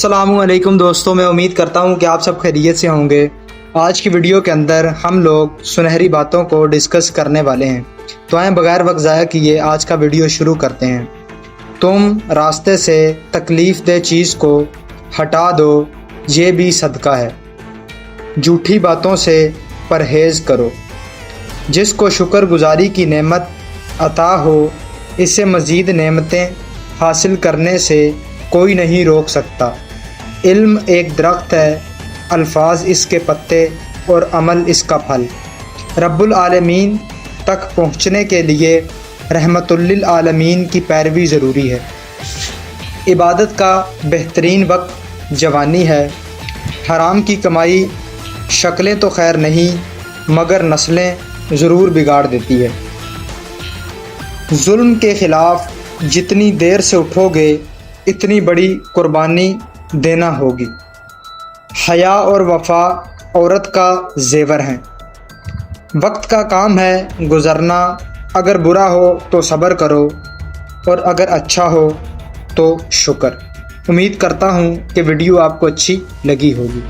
अस्सलामु अलैकुम दोस्तों, मैं उम्मीद करता हूँ कि आप सब खैरियत से होंगे। आज की वीडियो के अंदर हम लोग सुनहरी बातों को डिस्कस करने वाले हैं। तो आए बगैर वक्त ज़ाया किए आज का वीडियो शुरू करते हैं। तुम रास्ते से तकलीफ़ दे चीज़ को हटा दो, ये भी सदका है। झूठी बातों से परहेज़ करो। जिसको शुक्रगुजारी की नेमत अता हो, इससे मज़ीद नेमतें हासिल करने से कोई नहीं रोक सकता। इल्म एक दरख्त है, अल्फाज इसके पत्ते और अमल इसका फल। रब्बुल आलमीन तक पहुँचने के लिए रहमतुल्लिल आलमीन की पैरवी ज़रूरी है। इबादत का बेहतरीन वक्त जवानी है। हराम की कमाई शक्लें तो खैर नहीं, मगर नस्लें ज़रूर बिगाड़ देती है। जुल्म के ख़िलाफ़ जितनी देर से उठोगे, इतनी बड़ी कुर्बानी देना होगी। हया और वफ़ा औरत का ज़ेवर हैं। वक्त का काम है गुज़रना। अगर बुरा हो तो सब्र करो, और अगर अच्छा हो तो शुक्र। उम्मीद करता हूँ कि वीडियो आपको अच्छी लगी होगी।